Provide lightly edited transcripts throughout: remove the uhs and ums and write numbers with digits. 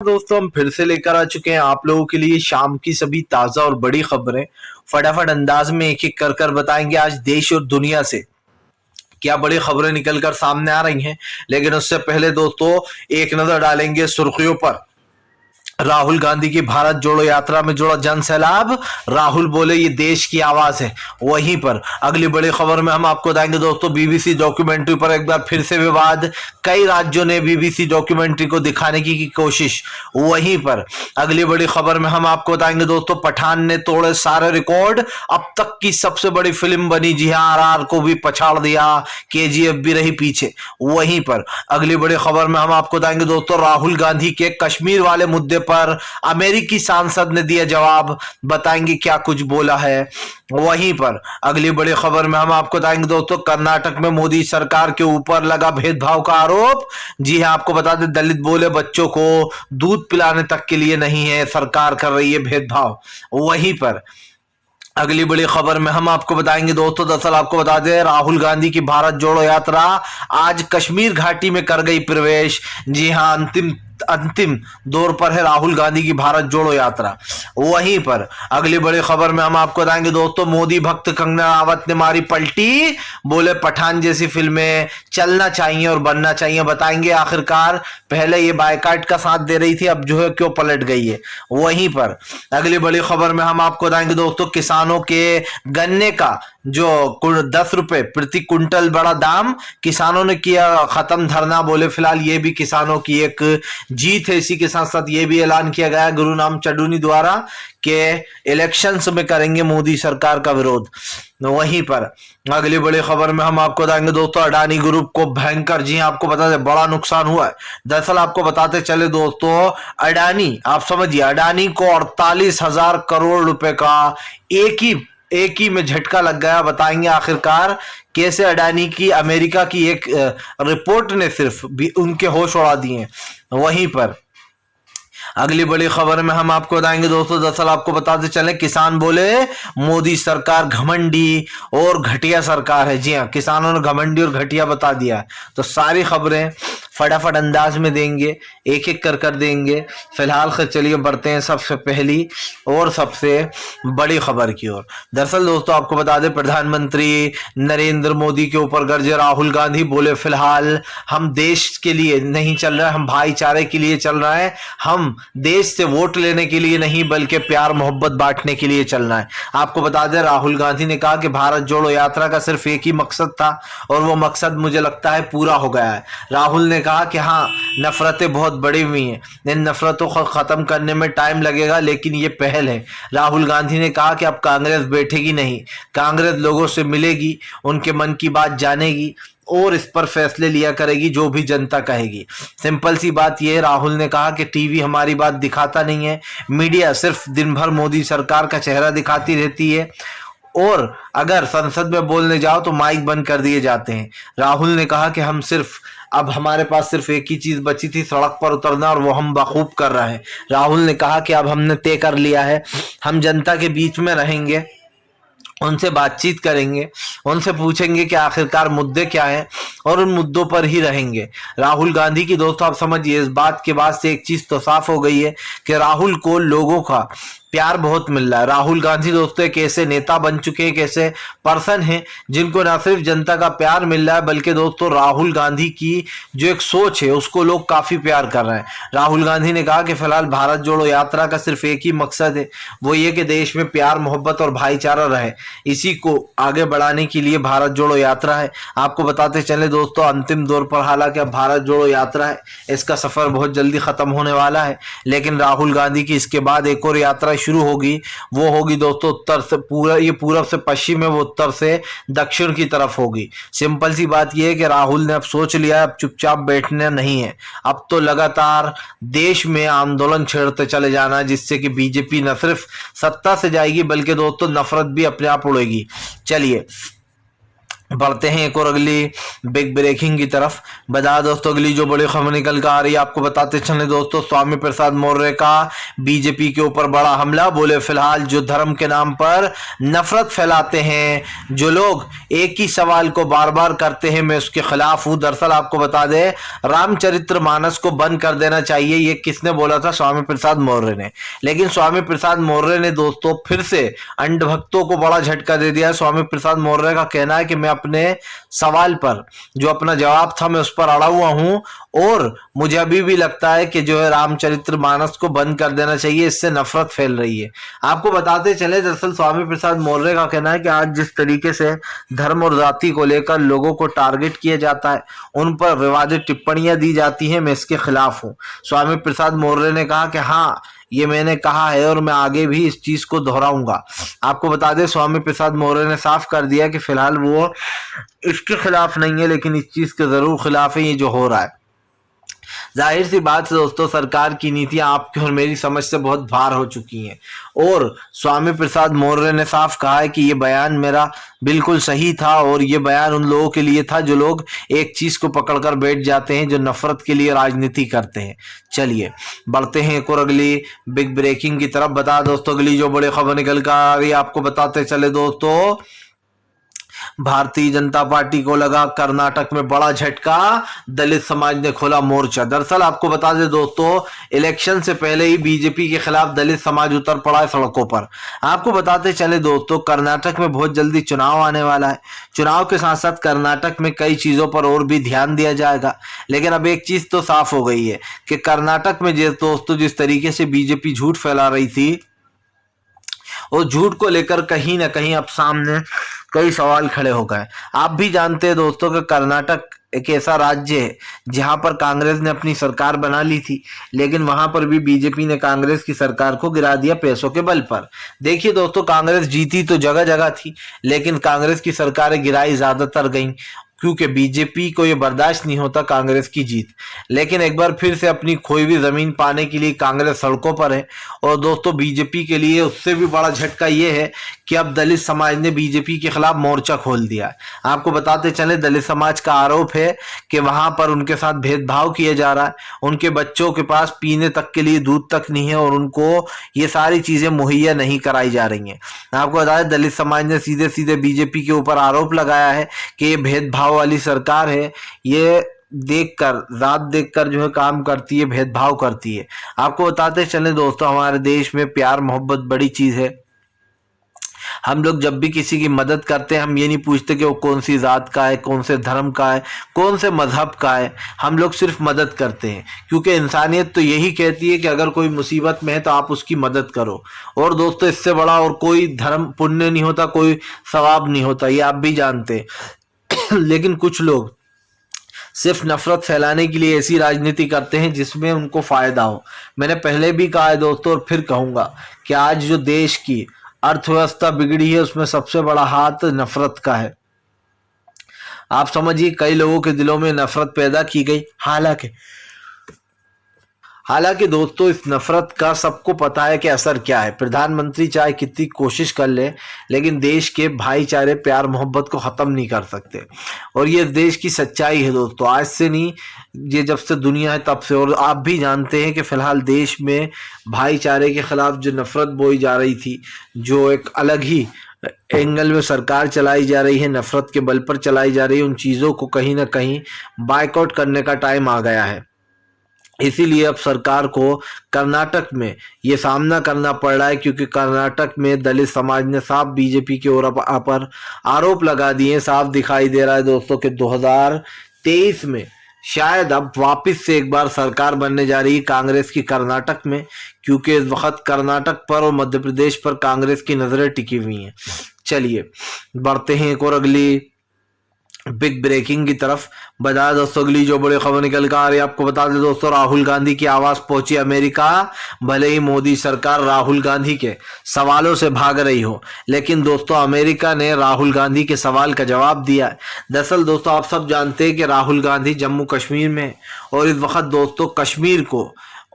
दोस्तों हम फिर से लेकर आ चुके हैं आप लोगों के लिए शाम की सभी ताजा और बड़ी खबरें। फटाफट अंदाज में एक एक कर कर बताएंगे आज देश और दुनिया से क्या बड़ी खबरें निकल कर सामने आ रही हैं। लेकिन उससे पहले दोस्तों एक नजर डालेंगे सुर्खियों पर। राहुल गांधी की भारत जोड़ो यात्रा में जुड़ा जन सैलाब। राहुल बोले ये देश की आवाज है। वहीं पर अगली बड़ी खबर में हम आपको बताएंगे दोस्तों बीबीसी डॉक्यूमेंट्री पर एक बार फिर से विवाद। कई राज्यों ने बीबीसी डॉक्यूमेंट्री को दिखाने की कोशिश। वहीं पर अगली बड़ी खबर में हम आपको बताएंगे दोस्तों पठान ने तोड़े सारे रिकॉर्ड। अब तक की सबसे बड़ी फिल्म बनी। जी हां, आरआर को भी पछाड़ दिया, केजीएफ भी रही पीछे। वहीं पर अगली बड़ी खबर में हम आपको बताएंगे दोस्तों राहुल गांधी के कश्मीर वाले मुद्दे पर अमेरिकी सांसद ने दिया जवाब। बताएंगे क्या कुछ बोला है। वहीं पर अगली बड़ी खबर में हम आपको बताएंगे दोस्तों कर्नाटक में मोदी सरकार के ऊपर लगा भेदभाव का आरोप। जी हां, आपको बता दें दलित बोले बच्चों को दूध पिलाने तक के लिए नहीं है, सरकार कर रही है भेदभाव। वहीं पर अगली बड़ी खबर में हम आपको बताएंगे दोस्तों दरअसल आपको बता दें राहुल गांधी की भारत जोड़ो यात्रा आज कश्मीर घाटी में कर गई प्रवेश। जी हां, अंतिम दौर पर है राहुल गांधी की भारत जोड़ो यात्रा। वहीं पर अगली बड़ी खबर में हम आपको बताएंगे दोस्तों मोदी भक्त कंगना रावत ने मारी पलटी। बोले पठान जैसी फिल्में चलना चाहिए और बनना चाहिए। बताएंगे आखिरकार पहले ये बायकाट का साथ दे रही थी, अब जो है क्यों पलट गई है। वहीं पर अगली बड़ी खबर में हम आपको बताएंगे दोस्तों किसानों के गन्ने का जो 10 रुपए प्रति कुंटल बड़ा दाम किसानों ने किया खत्म धरना। बोले फिलहाल ये भी किसानों की एक जीत है। इसी के साथ साथ ये भी ऐलान किया गया गुरुनाम चड्डूनी द्वारा कि इलेक्शंस में करेंगे मोदी सरकार का विरोध। वहीं पर अगली बड़ी खबर में हम आपको बताएंगे दोस्तों अडानी ग्रुप को भयंकर, जी आपको बता दें बड़ा नुकसान हुआ है। दरअसल आपको बताते चले दोस्तों अडानी, आप समझिए अडानी को 48,000 करोड़ रुपए का एक ही में झटका लग गया। बताएंगे आखिरकार कैसे अडानी की अमेरिका की एक रिपोर्ट ने सिर्फ भी उनके होश उड़ा दिए। वहीं पर अगली बड़ी खबर में हम आपको बताएंगे दोस्तों दरअसल आपको बताते चले किसान बोले मोदी सरकार घमंडी और घटिया सरकार है। जी हाँ, किसानों ने घमंडी और घटिया बता दिया। तो सारी खबरें फटाफट अंदाज में देंगे, एक एक कर देंगे। फिलहाल चलिए बढ़ते हैं सबसे पहली और सबसे बड़ी खबर की ओर। दरअसल दोस्तों आपको बता दें प्रधानमंत्री नरेंद्र मोदी के ऊपर गरजे राहुल गांधी। बोले फिलहाल हम देश के लिए नहीं चल रहे, हम भाईचारे के लिए चल रहे हैं। हम देश से वोट लेने के लिए नहीं बल्कि प्यार मोहब्बत बांटने के लिए चलना है। आपको बता दें राहुल गांधी ने कहा कि भारत जोड़ो यात्रा का सिर्फ एक ही मकसद था और वो मकसद मुझे लगता है पूरा हो गया है। राहुल ने कहा कि हाँ नफरतें बहुत बड़ी हुई हैं, इन नफरतों को खत्म करने में टाइम लगेगा लेकिन ये पहल है। राहुल गांधी ने कहा कि अब कांग्रेस बैठेगी नहीं, कांग्रेस लोगों से मिलेगी, उनके मन की बात जानेगी और इस पर फैसले लिया करेगी जो भी जनता कहेगी। सिंपल सी बात यह है, राहुल ने कहा कि टीवी हमारी बात दिखाता नहीं है, मीडिया सिर्फ दिन भर मोदी सरकार का चेहरा दिखाती रहती है और अगर संसद में बोलने जाओ तो माइक बंद कर दिए जाते हैं। राहुल ने कहा कि अब हमारे पास सिर्फ एक ही चीज बची थी, सड़क पर उतरना, और वो हम बखूब कर रहे हैं। राहुल ने कहा कि अब हमने तय कर लिया है, हम जनता के बीच में रहेंगे, उनसे बातचीत करेंगे, उनसे पूछेंगे कि आखिरकार मुद्दे क्या हैं और उन मुद्दों पर ही रहेंगे। राहुल गांधी की दोस्तों आप समझिए इस बात के बाद से एक चीज तो साफ हो गई है कि राहुल को लोगों का प्यार बहुत मिल रहा है। राहुल गांधी दोस्तों एक ऐसे नेता बन चुके हैं, एक ऐसे पर्सन हैं जिनको न सिर्फ जनता का प्यार मिल रहा है बल्कि दोस्तों राहुल गांधी की जो एक सोच है उसको लोग काफी प्यार कर रहे हैं। राहुल गांधी ने कहा कि फिलहाल भारत जोड़ो यात्रा का सिर्फ एक ही मकसद है, वो ये कि देश में प्यार मोहब्बत और भाईचारा रहे। इसी को आगे बढ़ाने के लिए भारत जोड़ो यात्रा है। आपको बताते चले दोस्तों अंतिम दौर पर हालांकि अब भारत जोड़ो यात्रा है, इसका सफर बहुत जल्दी खत्म होने वाला है, लेकिन राहुल गांधी की इसके बाद एक और यात्रा शुरू होगी। वो होगी दोस्तों उत्तर से पूरब से पश्चिम है, वो उत्तर से दक्षिण की तरफ होगी। सिंपल सी बात यह है कि राहुल ने अब सोच लिया अब चुपचाप बैठना नहीं है, अब तो लगातार देश में आंदोलन छेड़ते चले जाना है, जिससे कि बीजेपी न सिर्फ सत्ता से जाएगी बल्कि दोस्तों नफरत भी अपने आप उड़ेगी। चलिए बढ़ते हैं एक और अगली बिग ब्रेकिंग की तरफ। बता दोस्तों अगली जो बड़ी खबर निकल कर आ रही है आपको बताते चले दोस्तों, स्वामी प्रसाद मौर्य का बीजेपी के ऊपर बड़ा हमला। बोले फिलहाल जो धर्म के नाम पर नफरत फैलाते हैं, जो लोग एक ही सवाल को बार बार करते हैं, मैं उसके खिलाफ हूं। दरअसल आपको बता दें, रामचरितमानस को बंद कर देना चाहिए, ये किसने बोला था? स्वामी प्रसाद मौर्य ने। लेकिन स्वामी प्रसाद मौर्य ने दोस्तों फिर से अंधभक्तों को बड़ा झटका दे दिया। स्वामी प्रसाद मौर्य का कहना है कि मैं अपने सवाल पर जो अपना जवाब था मैं उस पर अड़ा हुआ हूं, और मुझे अभी भी लगता है कि जो है रामचरितमानस को बंद कर देना चाहिए, इससे नफरत फैल रही है। आपको बताते चले, दरअसल स्वामी प्रसाद मौर्य का कहना है कि आज जिस तरीके से धर्म और जाति को लेकर लोगों को टारगेट किया जाता है, उन पर विवादित टिप्पणियां दी जाती हैं, मैं इसके खिलाफ हूं। स्वामी प्रसाद मौर्य ने कहा कि हाँ, ये मैंने कहा है और मैं आगे भी इस चीज को दोहराऊंगा। आपको बता दें, स्वामी प्रसाद मौर्य ने साफ कर दिया कि फिलहाल वो इसके खिलाफ नहीं है, लेकिन इस चीज के जरूर खिलाफ है ये जो हो रहा है। जाहिर सी बात है दोस्तों, सरकार की नीतियां आपकी और मेरी समझ से बहुत बाहर हो चुकी हैं, और स्वामी प्रसाद मौर्य ने साफ कहा है कि ये बयान मेरा बिल्कुल सही था, और ये बयान उन लोगों के लिए था जो लोग एक चीज को पकड़कर बैठ जाते हैं, जो नफरत के लिए राजनीति करते हैं। चलिए बढ़ते हैं एक और अगली बिग ब्रेकिंग की तरफ। बता दोस्तों अगली जो बड़ी खबर निकल कर आ रही है आपको बताते चले दोस्तों, भारतीय जनता पार्टी को लगा कर्नाटक में बड़ा झटका, दलित समाज ने खोला मोर्चा। दरअसल आपको बता दें दोस्तों, इलेक्शन से पहले ही बीजेपी के खिलाफ दलित समाज उतर पड़ा है सड़कों पर। आपको बताते चले दोस्तों, कर्नाटक में बहुत जल्दी चुनाव आने वाला है। चुनाव के साथ साथ कर्नाटक में कई चीजों पर और भी ध्यान दिया जाएगा। लेकिन अब एक चीज तो साफ हो गई है कि कर्नाटक में जिस तरीके से बीजेपी झूठ फैला रही थी, और झूठ को लेकर कहीं ना कहीं अब सामने कई सवाल खड़े हो गए। आप भी जानते हैं दोस्तों कि कर्नाटक एक ऐसा राज्य है जहां पर कांग्रेस ने अपनी सरकार बना ली थी, लेकिन वहां पर भी बीजेपी ने कांग्रेस की सरकार को गिरा दिया पैसों के बल पर। देखिए दोस्तों, कांग्रेस जीती तो जगह जगह थी, लेकिन कांग्रेस की सरकारें गिराई ज्यादातर गईं, क्योंकि बीजेपी को ये बर्दाश्त नहीं होता कांग्रेस की जीत। लेकिन एक बार फिर से अपनी खोई हुई जमीन पाने के लिए कांग्रेस सड़कों पर है। और दोस्तों बीजेपी के लिए उससे भी बड़ा झटका ये है कि अब दलित समाज ने बीजेपी के खिलाफ मोर्चा खोल दिया। आपको बताते चले, दलित समाज का आरोप है कि वहां पर उनके साथ भेदभाव किया जा रहा है, उनके बच्चों के पास पीने तक के लिए दूध तक नहीं है, और उनको ये सारी चीजें मुहैया नहीं कराई जा रही हैं। आपको बता दें, दलित समाज ने सीधे सीधे बीजेपी के ऊपर आरोप लगाया है कि ये भेदभाव वाली सरकार है, ये देखकर जात देखकर जो है काम करती है, भेदभाव करती है। आपको बताते चले दोस्तों, हमारे देश में प्यार मोहब्बत बड़ी चीज है। हम लोग जब भी किसी की मदद करते हैं, हम ये नहीं पूछते कि वो कौन सी जात का है, कौन से धर्म का है, कौन से मजहब का है। हम लोग सिर्फ मदद करते हैं, क्योंकि इंसानियत तो यही कहती है कि अगर कोई मुसीबत में है तो आप उसकी मदद करो। और दोस्तों इससे बड़ा और कोई धर्म पुण्य नहीं होता, कोई सवाब नहीं होता, ये आप भी जानते हैं। लेकिन कुछ लोग सिर्फ नफरत फैलाने के लिए ऐसी राजनीति करते हैं जिसमें उनको फायदा हो। मैंने पहले भी कहा है दोस्तों, और फिर कहूंगा कि आज जो देश की अर्थव्यवस्था बिगड़ी है उसमें सबसे बड़ा हाथ नफरत का है। आप समझिए, कई लोगों के दिलों में नफरत पैदा की गई। हालांकि दोस्तों इस नफरत का सबको पता है कि असर क्या है। प्रधानमंत्री चाहे कितनी कोशिश कर ले, लेकिन देश के भाईचारे प्यार मोहब्बत को ख़त्म नहीं कर सकते। और ये देश की सच्चाई है दोस्तों, आज से नहीं, ये जब से दुनिया है तब से। और आप भी जानते हैं कि फ़िलहाल देश में भाईचारे के खिलाफ जो नफरत बोई जा रही थी, जो एक अलग ही एंगल में सरकार चलाई जा रही है, नफरत के बल पर चलाई जा रही है, उन चीज़ों को कहीं ना कहीं बायकॉट करने का टाइम आ गया है। इसीलिए अब सरकार को कर्नाटक में ये सामना करना पड़ रहा है, क्योंकि कर्नाटक में दलित समाज ने साफ बीजेपी के ऊपर आरोप लगा दिए। साफ दिखाई दे रहा है दोस्तों कि 2023 में शायद अब वापस से एक बार सरकार बनने जा रही है कांग्रेस की कर्नाटक में, क्योंकि इस वक्त कर्नाटक पर और मध्य प्रदेश पर कांग्रेस की नजरें टिकी हुई हैं। चलिए बढ़ते हैं एक और अगली बिग ब्रेकिंग की तरफ। बता दोस्तों अगली जो बड़ी खबर निकल कर आ रही है आपको बता दें दोस्तों, राहुल गांधी की आवाज पहुंची अमेरिका। भले ही मोदी सरकार राहुल गांधी के सवालों से भाग रही हो, लेकिन दोस्तों अमेरिका ने राहुल गांधी के सवाल का जवाब दिया है। दरअसल दोस्तों आप सब जानते हैं कि राहुल गांधी जम्मू कश्मीर में, और इस वक्त दोस्तों कश्मीर को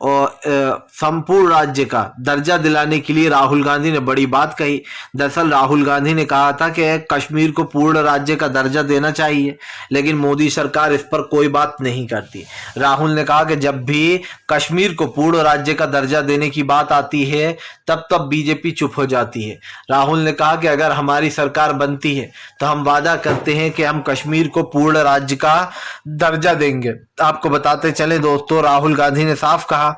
और संपूर्ण राज्य का दर्जा दिलाने के लिए राहुल गांधी ने बड़ी बात कही। दरअसल राहुल गांधी ने कहा था कि कश्मीर को पूर्ण राज्य का दर्जा देना चाहिए, लेकिन मोदी सरकार इस पर कोई बात नहीं करती। राहुल ने कहा कि जब भी कश्मीर को पूर्ण राज्य का दर्जा देने की बात आती है तब तब बीजेपी चुप हो जाती है। राहुल ने कहा कि अगर हमारी सरकार बनती है तो हम वादा करते हैं कि हम कश्मीर को पूर्ण राज्य का दर्जा देंगे। आपको बताते चले दोस्तों, राहुल गांधी ने साफ कहा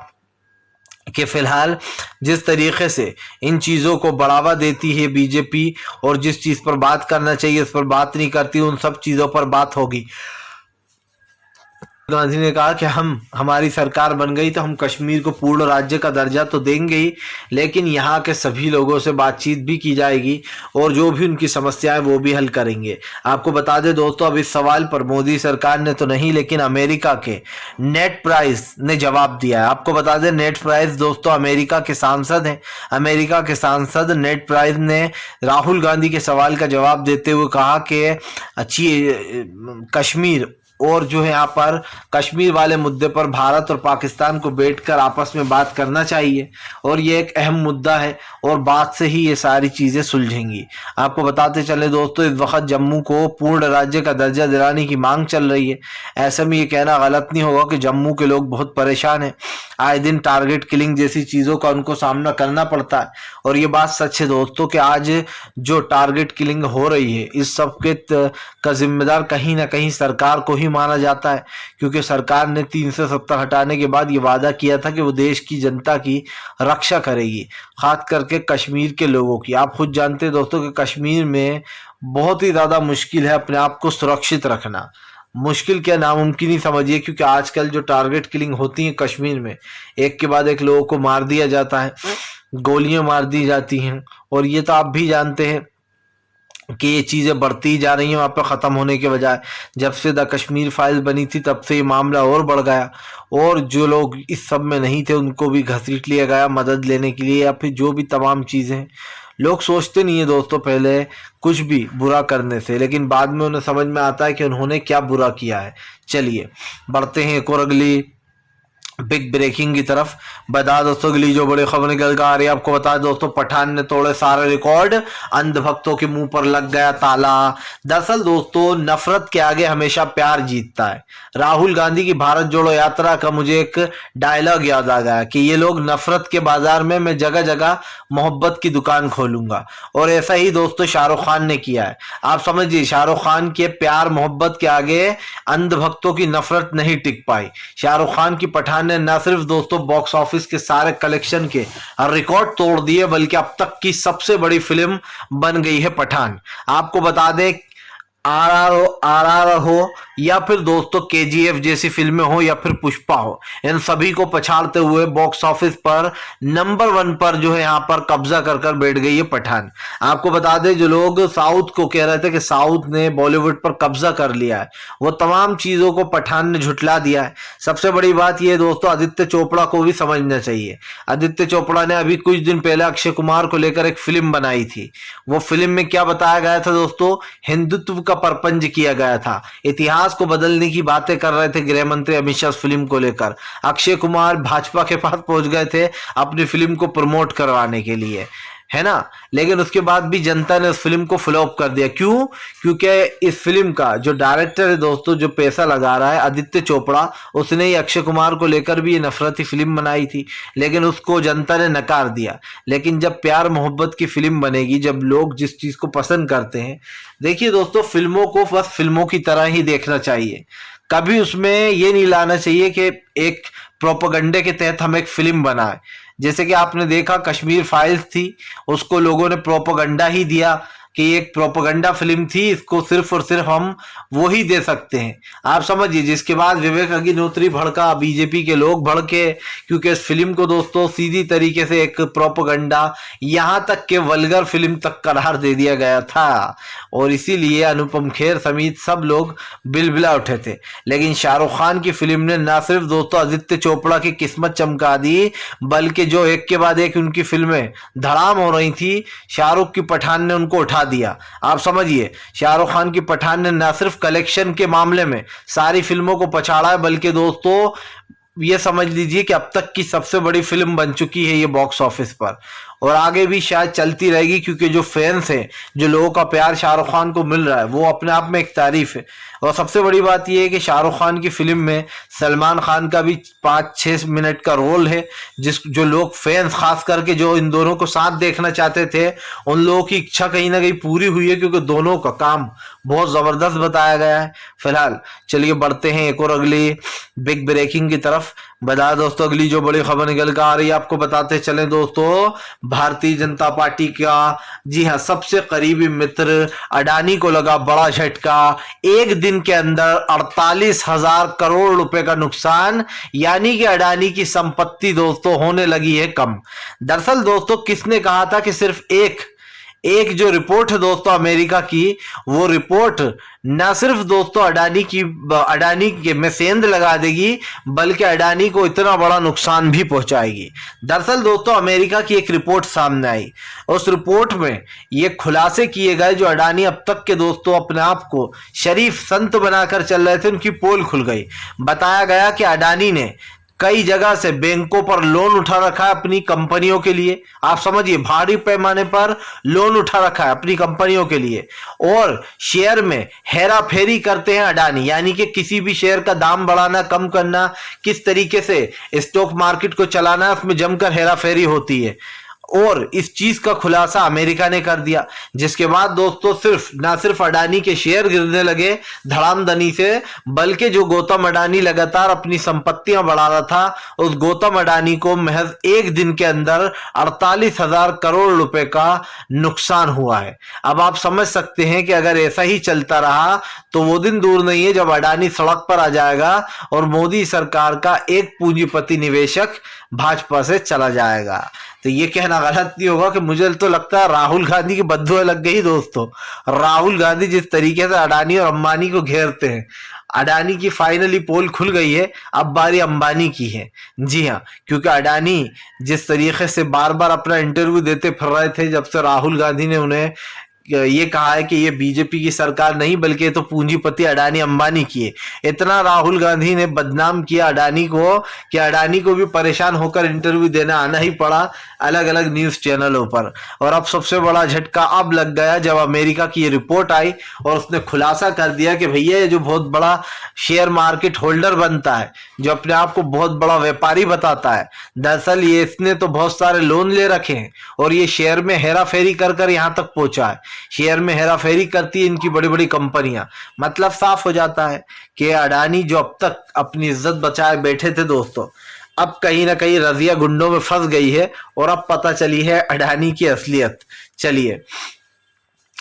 कि फिलहाल जिस तरीके से इन चीज़ों को बढ़ावा देती है बीजेपी और जिस चीज़ पर बात करना चाहिए उस पर बात नहीं करती, उन सब चीज़ों पर बात होगी। गांधी ने कहा कि हमारी सरकार बन गई तो हम कश्मीर को पूर्ण राज्य का दर्जा तो देंगे ही, लेकिन यहाँ के सभी लोगों से बातचीत भी की जाएगी और जो भी उनकी समस्याएं वो भी हल करेंगे। आपको बता दें दोस्तों, अब इस सवाल पर मोदी सरकार ने तो नहीं लेकिन अमेरिका के नेड प्राइस ने जवाब दिया है। आपको बता दें, नेड प्राइस दोस्तों अमेरिका के सांसद हैं। अमेरिका के सांसद नेड प्राइस ने राहुल गांधी के सवाल का जवाब देते हुए कहा कि कश्मीर और जो है यहाँ पर कश्मीर वाले मुद्दे पर भारत और पाकिस्तान को बैठकर आपस में बात करना चाहिए और ये एक अहम मुद्दा है और बात से ही ये सारी चीज़ें सुलझेंगी। आपको बताते चले दोस्तों, इस वक्त जम्मू को पूर्ण राज्य का दर्जा दिलाने की मांग चल रही है। ऐसे में ये कहना गलत नहीं होगा कि जम्मू के लोग बहुत परेशान हैं। आए दिन टारगेट किलिंग जैसी चीज़ों का उनको सामना करना पड़ता है और ये बात सच है दोस्तों कि आज जो टारगेट किलिंग हो रही है इस सब के का जिम्मेदार कहीं ना कहीं सरकार को ही माना जाता है, क्योंकि सरकार ने 370 हटाने के बाद ये वादा किया था कि वो देश की जनता की रक्षा करेगी, खास करके कश्मीर के लोगों की। आप खुद जानते हैं दोस्तों कि कश्मीर में बहुत ही ज़्यादा मुश्किल है अपने आप को सुरक्षित रखना। मुश्किल क्या, नामुमकिन ही समझिए, क्योंकि आजकल जो टारगेट किलिंग होती है कश्मीर में, एक के बाद एक लोगों को मार दिया जाता है, गोलियां मार दी जाती हैं और ये तो आप भी जानते हैं कि ये चीज़ें बढ़ती जा रही हैं वहाँ पर ख़त्म होने के बजाय। जब से द कश्मीर फाइल्स बनी थी तब से ये मामला और बढ़ गया और जो लोग इस सब में नहीं थे उनको भी घसीट लिया गया मदद लेने के लिए या फिर जो भी तमाम चीज़ें। लोग सोचते नहीं है दोस्तों पहले कुछ भी बुरा करने से, लेकिन बाद में उन्हें समझ में आता है कि उन्होंने क्या बुरा किया है। चलिए बढ़ते हैं एक और अगली बिग ब्रेकिंग की तरफ। बता दोस्तों अगली जो बड़ी खबर निकल कर आ रही है, आपको बता दोस्तों, पठान ने तोड़े सारे रिकॉर्ड, अंधभक्तों के मुंह पर लग गया ताला। दरअसल दोस्तों नफरत के आगे हमेशा प्यार जीतता है। राहुल गांधी की भारत जोड़ो यात्रा का मुझे एक डायलॉग याद आ गया कि ये लोग नफरत के बाजार में, मैं जगह जगह मोहब्बत की दुकान खोलूंगा। और ऐसा ही दोस्तों शाहरुख खान ने किया है। आप समझिए, शाहरुख खान के प्यार मोहब्बत के आगे अंधभक्तों की नफरत नहीं टिक पाई। शाहरुख खान की पठान ने न सिर्फ दोस्तों बॉक्स ऑफिस के सारे कलेक्शन के रिकॉर्ड तोड़ दिए, बल्कि अब तक की सबसे बड़ी फिल्म बन गई है पठान। आपको बता दें, आरआर हो या फिर दोस्तों केजीएफ जैसी फिल्में हो या फिर पुष्पा हो, इन सभी को पछाड़ते हुए बॉक्स ऑफिस पर नंबर 1 पर जो है यहाँ पर कब्जा कर कर बैठ गई है पठान। आपको बता दें, जो लोग साउथ को कह रहे थे कि साउथ ने बॉलीवुड पर कब्जा कर लिया है, वो तमाम चीजों को पठान ने झुठला दिया है। सबसे बड़ी बात यह दोस्तों, आदित्य चोपड़ा को भी समझना चाहिए। आदित्य चोपड़ा ने अभी कुछ दिन पहले अक्षय कुमार को लेकर एक फिल्म बनाई थी। वो फिल्म में क्या बताया गया था दोस्तों, हिंदुत्व का परपंच किया गया था, इतिहास को बदलने की बातें कर रहे थे गृह मंत्री अमित शाह फिल्म को लेकर। अक्षय कुमार भाजपा के पास पहुंच गए थे अपनी फिल्म को प्रमोट करवाने के लिए, है ना, लेकिन उसके बाद भी जनता ने उस फिल्म को फ्लॉप कर दिया। क्यों? क्योंकि इस फिल्म का जो डायरेक्टर है दोस्तों, जो पैसा लगा रहा है आदित्य चोपड़ा, उसने ही अक्षय कुमार को लेकर भी ये नफरती फिल्म बनाई थी, लेकिन उसको जनता ने नकार दिया। लेकिन जब प्यार मोहब्बत की फिल्म बनेगी, जब लोग जिस चीज को पसंद करते हैं, देखिए दोस्तों फिल्मों को बस फिल्मों की तरह ही देखना चाहिए। कभी उसमें ये नहीं लाना चाहिए कि एक प्रोपेगेंडे के तहत हम एक फिल्म बनाए। जैसे कि आपने देखा कश्मीर फाइल्स थी, उसको लोगों ने प्रोपेगेंडा ही दिया कि एक प्रोपेगेंडा फिल्म थी, इसको सिर्फ और सिर्फ हम वो ही दे सकते हैं। आप समझिए, जिसके बाद विवेक अग्निहोत्री भड़का, बीजेपी के लोग भड़के, क्योंकि इस फिल्म को दोस्तों सीधी तरीके से एक प्रोपेगेंडा, यहाँ तक के वल्गर फिल्म तक करार दे दिया गया था और इसीलिए अनुपम खेर समेत सब लोग बिलबिला उठे थे। लेकिन शाहरुख खान की फिल्म ने न सिर्फ दोस्तों आदित्य चोपड़ा की किस्मत चमका दी, बल्कि जो एक के बाद एक उनकी फिल्में धड़ाम हो रही थी, शाहरुख की पठान ने उनको उठा दिया। आप समझिए, शाहरुख खान की पठान ने न सिर्फ कलेक्शन के मामले में सारी फिल्मों को पछाड़ा है, बल्कि दोस्तों ये समझ लीजिए कि अब तक की सबसे बड़ी फिल्म बन चुकी है ये बॉक्स ऑफिस पर, और आगे भी शायद चलती रहेगी, क्योंकि जो फैंस हैं, जो लोगों का प्यार शाहरुख खान को मिल रहा है, वो अपने आप में एक तारीफ है। और सबसे बड़ी बात यह है कि शाहरुख खान की फिल्म में सलमान खान का भी 5-6 मिनट का रोल है, जो लोग फैंस खास करके जो इन दोनों को साथ देखना चाहते थे, उन लोगों की इच्छा कहीं ना कहीं पूरी हुई है, क्योंकि दोनों का काम बहुत जबरदस्त बताया गया है। फिलहाल चलिए बढ़ते हैं एक और अगली बिग ब्रेकिंग की तरफ। बता दोस्तों, अगली जो बड़ी खबर निकल कर आ रही है, आपको बताते चले दोस्तों, भारतीय जनता पार्टी का, जी हाँ, सबसे करीबी मित्र अडानी को लगा बड़ा झटका। एक दिन के अंदर 48,000 करोड़ रुपए का नुकसान, यानी कि अडानी की संपत्ति दोस्तों होने लगी है कम। दरअसल दोस्तों, किसने कहा था कि सिर्फ एक जो रिपोर्ट है दोस्तों अमेरिका की, वो रिपोर्ट ना सिर्फ दोस्तों अडानी के में सेंध लगा देगी, बल्कि अडानी को इतना बड़ा नुकसान भी पहुंचाएगी। दरअसल दोस्तों, अमेरिका की एक रिपोर्ट सामने आई। उस रिपोर्ट में ये खुलासे किए गए, जो अडानी अब तक के दोस्तों अपने आप को शरीफ संत बनाकर चल रहे थे, उनकी पोल खुल गई। बताया गया कि अडानी ने कई जगह से बैंकों पर लोन उठा रखा है अपनी कंपनियों के लिए। आप समझिए, भारी पैमाने पर लोन उठा रखा है अपनी कंपनियों के लिए। और शेयर में हेरा फेरी करते हैं अडानी, यानी कि किसी भी शेयर का दाम बढ़ाना, कम करना, किस तरीके से स्टॉक मार्केट को चलाना, उसमें जमकर हेरा फेरी होती है। और इस चीज का खुलासा अमेरिका ने कर दिया, जिसके बाद दोस्तों ना सिर्फ अडानी के शेयर गिरने लगे धड़ामधनी से, बल्कि जो गौतम अडानी लगातार अपनी संपत्तियां बढ़ा रहा था, उस गौतम अडानी को महज एक दिन के अंदर 48,000 करोड़ रुपए का नुकसान हुआ है। अब आप समझ सकते हैं कि अगर ऐसा ही चलता रहा तो वो दिन दूर नहीं है जब अडानी सड़क पर आ जाएगा और मोदी सरकार का एक पूंजीपति निवेशक भाजपा से चला जाएगा। तो ये कहना गलत नहीं होगा कि मुझे तो लगता है राहुल गांधी की बद्दुआ लग गई दोस्तों। राहुल गांधी जिस तरीके से अडानी और अंबानी को घेरते हैं, अडानी की फाइनली पोल खुल गई है, अब बारी अंबानी की है। जी हाँ, क्योंकि अडानी जिस तरीके से बार बार अपना इंटरव्यू देते फिर रहे थे, जब से राहुल गांधी ने उन्हें ये कहा है कि ये बीजेपी की सरकार नहीं, बल्कि ये तो पूंजीपति अडानी अंबानी की है, इतना राहुल गांधी ने बदनाम किया अडानी को कि अडानी को भी परेशान होकर इंटरव्यू देना आना ही पड़ा अलग अलग न्यूज चैनलों पर। और अब सबसे बड़ा झटका अब लग गया जब अमेरिका की ये रिपोर्ट आई और उसने खुलासा कर दिया कि भैया ये जो बहुत बड़ा शेयर मार्केट होल्डर बनता है, जो अपने आप को बहुत बड़ा व्यापारी बताता है, दरअसल ये इसने तो बहुत सारे लोन ले रखे हैं और ये शेयर में हेरा फेरी कर यहाँ तक पहुंचा है। शेयर में हेरा फेरी करती है इनकी बड़ी बड़ी कंपनियां। मतलब साफ हो जाता है कि अडानी जो अब तक अपनी इज्जत बचाए बैठे थे दोस्तों, अब कहीं ना कहीं रजिया गुंडों में फंस गई है और अब पता चली है अडानी की असलियत। चलिए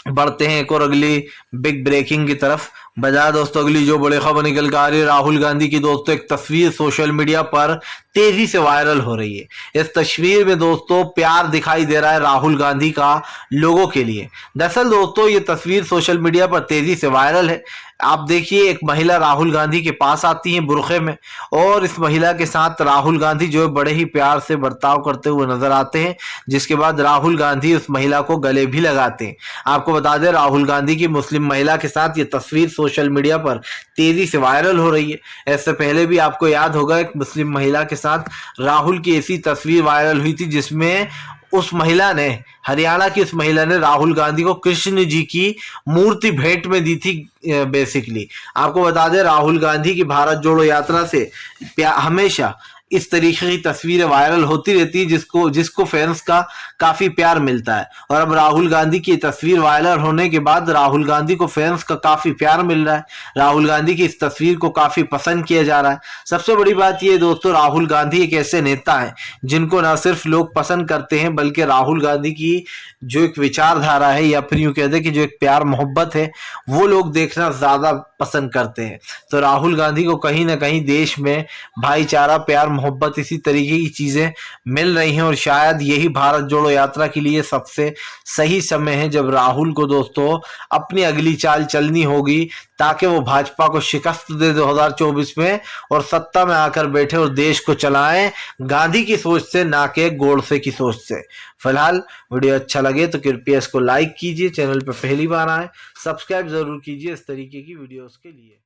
बढ़ते हैं एक और अगली बिग ब्रेकिंग की तरफ। बजा दोस्तों, अगली जो बड़ी खबर निकल कर आ रही है, राहुल गांधी की दोस्तों एक तस्वीर सोशल मीडिया पर तेजी से वायरल हो रही है। इस तस्वीर में दोस्तों प्यार दिखाई दे रहा है राहुल गांधी का लोगों के लिए। दरअसल दोस्तों ये तस्वीर सोशल मीडिया पर तेजी से वायरल है। आप देखिए, एक महिला राहुल गांधी के पास आती है बुरखे में, और इस महिला के साथ राहुल गांधी जो बड़े ही प्यार से बर्ताव करते हुए नजर आते हैं, जिसके बाद राहुल गांधी उस महिला को गले भी लगाते हैं। आपको बता दें, राहुल गांधी की मुस्लिम महिला के साथ ये तस्वीर सोशल मीडिया पर तेजी से वायरल हो रही है। इससे पहले भी आपको याद होगा एक मुस्लिम महिला के साथ राहुल की ऐसी तस्वीर वायरल हुई थी, जिसमें उस महिला ने, हरियाणा की उस महिला ने राहुल गांधी को कृष्ण जी की मूर्ति भेंट में दी थी। बेसिकली आपको बता दें, राहुल गांधी की भारत जोड़ो यात्रा से हमेशा इस तरीके की तस्वीरें वायरल होती रहती है, जिसको फैंस का काफी प्यार मिलता है। और अब राहुल गांधी की तस्वीर वायरल होने के बाद राहुल गांधी को फैंस का काफी प्यार मिल रहा है। राहुल गांधी की इस तस्वीर को काफी पसंद किया जा रहा है। सबसे बड़ी बात यह दोस्तों, राहुल गांधी एक ऐसे नेता है जिनको न सिर्फ लोग पसंद करते हैं, बल्कि राहुल गांधी की जो एक विचारधारा है, या फिर यूं कह दे कि जो एक प्यार मोहब्बत है, वो लोग देखना ज्यादा पसंद करते हैं। तो राहुल गांधी को कहीं ना कहीं देश में भाईचारा, प्यार मोहब्बत, इसी तरीके की चीजें मिल रही हैं, और शायद यही भारत जोड़ो यात्रा के लिए सबसे सही समय है जब राहुल को दोस्तों अपनी अगली चाल चलनी होगी, ताकि वो भाजपा को शिकस्त दे 2024 में और सत्ता में आकर बैठे और देश को चलाएं गांधी की सोच से, ना कि गोडसे की सोच से। फिलहाल वीडियो अच्छा लगे तो कृपया इसको लाइक कीजिए, चैनल पर पहली बार आए सब्सक्राइब जरूर कीजिए इस तरीके की वीडियोस के लिए।